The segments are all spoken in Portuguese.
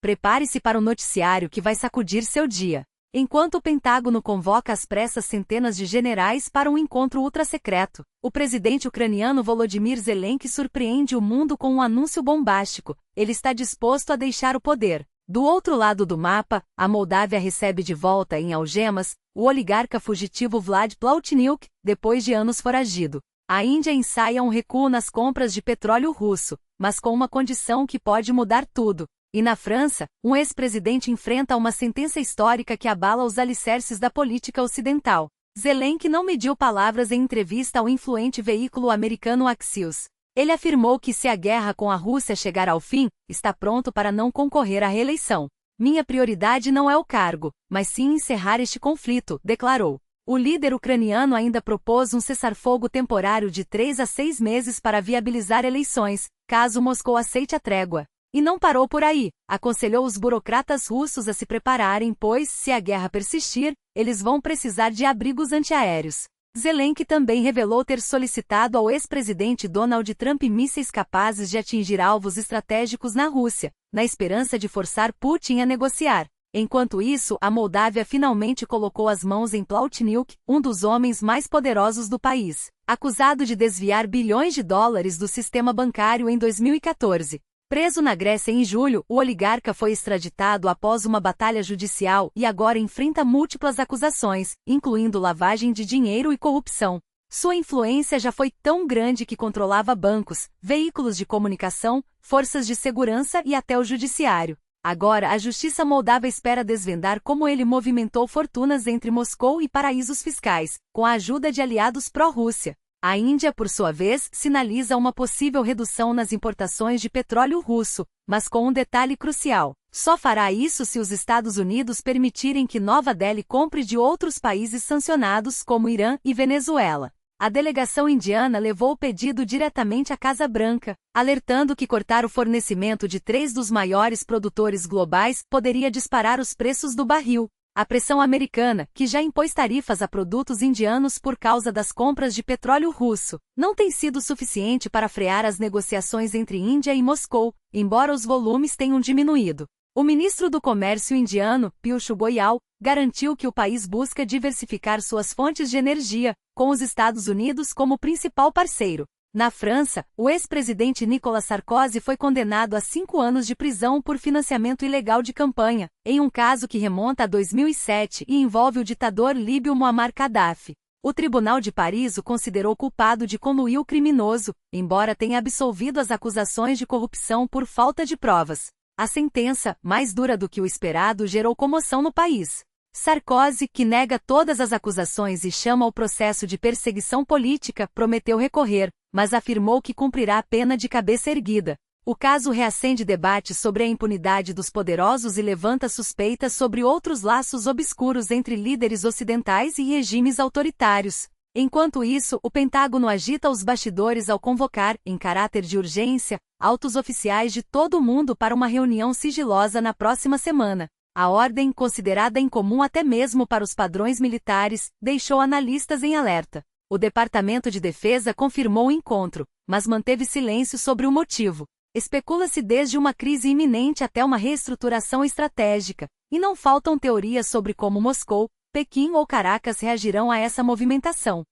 Prepare-se para o noticiário que vai sacudir seu dia. Enquanto o Pentágono convoca às pressas centenas de generais para um encontro ultra-secreto, o presidente ucraniano Volodymyr Zelensky surpreende o mundo com um anúncio bombástico: ele está disposto a deixar o poder. Do outro lado do mapa, a Moldávia recebe de volta em algemas o oligarca fugitivo Vlad Plahotniuc, depois de anos foragido. A Índia ensaia um recuo nas compras de petróleo russo, mas com uma condição que pode mudar tudo. E na França, um ex-presidente enfrenta uma sentença histórica que abala os alicerces da política ocidental. Zelensky não mediu palavras em entrevista ao influente veículo americano Axios. Ele afirmou que se a guerra com a Rússia chegar ao fim, está pronto para não concorrer à reeleição. Minha prioridade não é o cargo, mas sim encerrar este conflito, declarou. O líder ucraniano ainda propôs um cessar-fogo temporário de 3 a 6 meses para viabilizar eleições, caso Moscou aceite a trégua. E não parou por aí, aconselhou os burocratas russos a se prepararem, pois, se a guerra persistir, eles vão precisar de abrigos antiaéreos. Zelensky também revelou ter solicitado ao ex-presidente Donald Trump mísseis capazes de atingir alvos estratégicos na Rússia, na esperança de forçar Putin a negociar. Enquanto isso, a Moldávia finalmente colocou as mãos em Plahotniuc, um dos homens mais poderosos do país, acusado de desviar bilhões de dólares do sistema bancário em 2014. Preso na Grécia em julho, o oligarca foi extraditado após uma batalha judicial e agora enfrenta múltiplas acusações, incluindo lavagem de dinheiro e corrupção. Sua influência já foi tão grande que controlava bancos, veículos de comunicação, forças de segurança e até o judiciário. Agora, a justiça moldava espera desvendar como ele movimentou fortunas entre Moscou e paraísos fiscais, com a ajuda de aliados pró-Rússia. A Índia, por sua vez, sinaliza uma possível redução nas importações de petróleo russo, mas com um detalhe crucial: só fará isso se os Estados Unidos permitirem que Nova Delhi compre de outros países sancionados como Irã e Venezuela. A delegação indiana levou o pedido diretamente à Casa Branca, alertando que cortar o fornecimento de 3 dos maiores produtores globais poderia disparar os preços do barril. A pressão americana, que já impôs tarifas a produtos indianos por causa das compras de petróleo russo, não tem sido suficiente para frear as negociações entre Índia e Moscou, embora os volumes tenham diminuído. O ministro do Comércio indiano, Piyush Goyal, garantiu que o país busca diversificar suas fontes de energia, com os Estados Unidos como principal parceiro. Na França, o ex-presidente Nicolas Sarkozy foi condenado a 5 anos de prisão por financiamento ilegal de campanha, em um caso que remonta a 2007 e envolve o ditador líbio Muammar Gaddafi. O Tribunal de Paris o considerou culpado de conluir o criminoso, embora tenha absolvido as acusações de corrupção por falta de provas. A sentença, mais dura do que o esperado, gerou comoção no país. Sarkozy, que nega todas as acusações e chama o processo de perseguição política, prometeu recorrer, mas afirmou que cumprirá a pena de cabeça erguida. O caso reacende debates sobre a impunidade dos poderosos e levanta suspeitas sobre outros laços obscuros entre líderes ocidentais e regimes autoritários. Enquanto isso, o Pentágono agita os bastidores ao convocar, em caráter de urgência, altos oficiais de todo o mundo para uma reunião sigilosa na próxima semana. A ordem, considerada incomum até mesmo para os padrões militares, deixou analistas em alerta. O Departamento de Defesa confirmou o encontro, mas manteve silêncio sobre o motivo. Especula-se desde uma crise iminente até uma reestruturação estratégica, e não faltam teorias sobre como Moscou, Pequim ou Caracas reagirão a essa movimentação.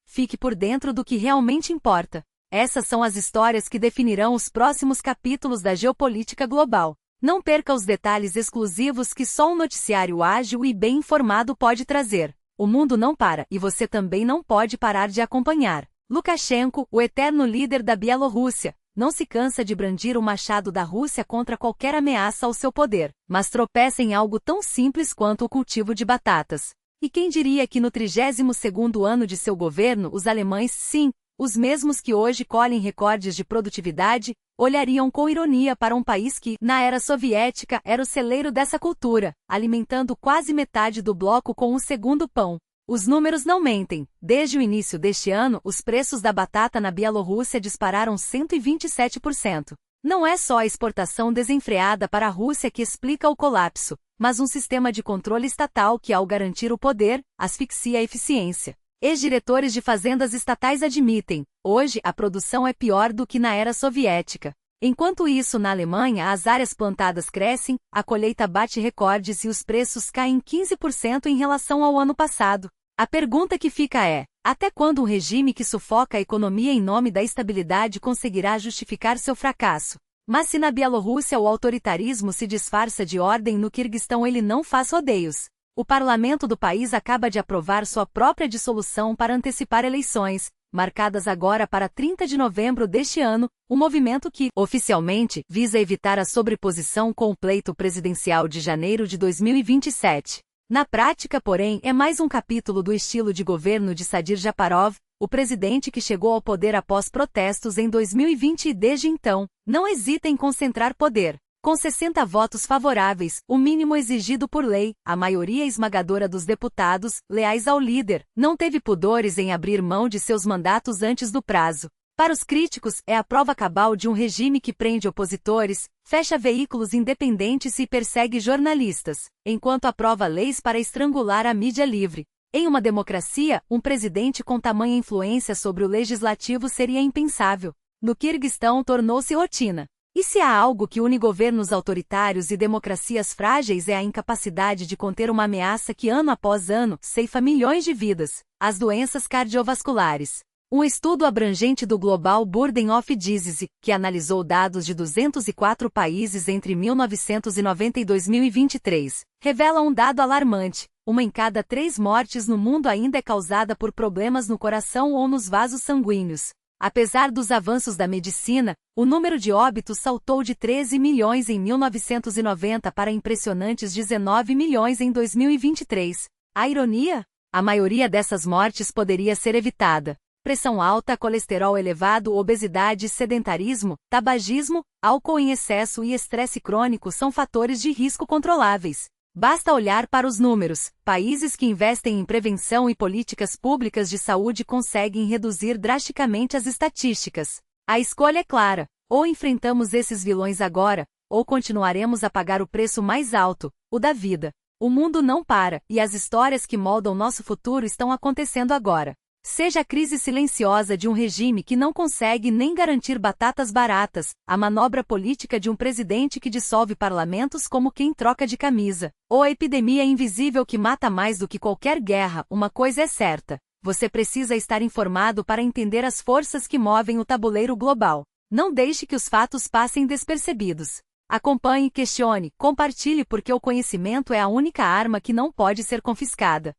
Fique por dentro do que realmente importa. Essas são as histórias que definirão os próximos capítulos da geopolítica global. Não perca os detalhes exclusivos que só um noticiário ágil e bem informado pode trazer. O mundo não para, e você também não pode parar de acompanhar. Lukashenko, o eterno líder da Bielorrússia, não se cansa de brandir o machado da Rússia contra qualquer ameaça ao seu poder, mas tropeça em algo tão simples quanto o cultivo de batatas. E quem diria que no 32º ano de seu governo os alemães, sim, os mesmos que hoje colhem recordes de produtividade, olhariam com ironia para um país que, na era soviética, era o celeiro dessa cultura, alimentando quase metade do bloco com o segundo pão. Os números não mentem. Desde o início deste ano, os preços da batata na Bielorrússia dispararam 127%. Não é só a exportação desenfreada para a Rússia que explica o colapso, mas um sistema de controle estatal que, ao garantir o poder, asfixia a eficiência. Ex-diretores de fazendas estatais admitem: hoje a produção é pior do que na era soviética. Enquanto isso, na Alemanha, as áreas plantadas crescem, a colheita bate recordes e os preços caem 15% em relação ao ano passado. A pergunta que fica é: até quando um regime que sufoca a economia em nome da estabilidade conseguirá justificar seu fracasso? Mas se na Bielorrússia o autoritarismo se disfarça de ordem, no Quirguistão ele não faz rodeios. O parlamento do país acaba de aprovar sua própria dissolução para antecipar eleições, marcadas agora para 30 de novembro deste ano, um movimento que, oficialmente, visa evitar a sobreposição com o pleito presidencial de janeiro de 2027. Na prática, porém, é mais um capítulo do estilo de governo de Sadir Japarov, o presidente que chegou ao poder após protestos em 2020 e desde então, não hesita em concentrar poder. Com 60 votos favoráveis, o mínimo exigido por lei, a maioria esmagadora dos deputados, leais ao líder, não teve pudores em abrir mão de seus mandatos antes do prazo. Para os críticos, é a prova cabal de um regime que prende opositores, fecha veículos independentes e persegue jornalistas, enquanto aprova leis para estrangular a mídia livre. Em uma democracia, um presidente com tamanha influência sobre o legislativo seria impensável. No Quirguistão tornou-se rotina. E se há algo que une governos autoritários e democracias frágeis é a incapacidade de conter uma ameaça que ano após ano ceifa milhões de vidas: as doenças cardiovasculares. Um estudo abrangente do Global Burden of Disease, que analisou dados de 204 países entre 1990 e 2023, revela um dado alarmante: 1 em cada 3 mortes no mundo ainda é causada por problemas no coração ou nos vasos sanguíneos. Apesar dos avanços da medicina, o número de óbitos saltou de 13 milhões em 1990 para impressionantes 19 milhões em 2023. A ironia? A maioria dessas mortes poderia ser evitada. Pressão alta, colesterol elevado, obesidade, sedentarismo, tabagismo, álcool em excesso e estresse crônico são fatores de risco controláveis. Basta olhar para os números. Países que investem em prevenção e políticas públicas de saúde conseguem reduzir drasticamente as estatísticas. A escolha é clara: ou enfrentamos esses vilões agora, ou continuaremos a pagar o preço mais alto, o da vida. O mundo não para, e as histórias que moldam nosso futuro estão acontecendo agora. Seja a crise silenciosa de um regime que não consegue nem garantir batatas baratas, a manobra política de um presidente que dissolve parlamentos como quem troca de camisa, ou a epidemia invisível que mata mais do que qualquer guerra, uma coisa é certa: você precisa estar informado para entender as forças que movem o tabuleiro global. Não deixe que os fatos passem despercebidos. Acompanhe, questione, compartilhe, porque o conhecimento é a única arma que não pode ser confiscada.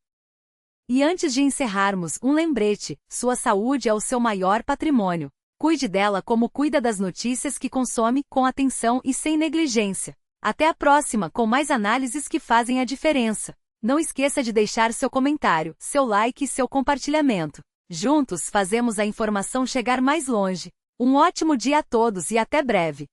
E antes de encerrarmos, um lembrete: sua saúde é o seu maior patrimônio. Cuide dela como cuida das notícias que consome, com atenção e sem negligência. Até a próxima, com mais análises que fazem a diferença. Não esqueça de deixar seu comentário, seu like e seu compartilhamento. Juntos fazemos a informação chegar mais longe. Um ótimo dia a todos e até breve.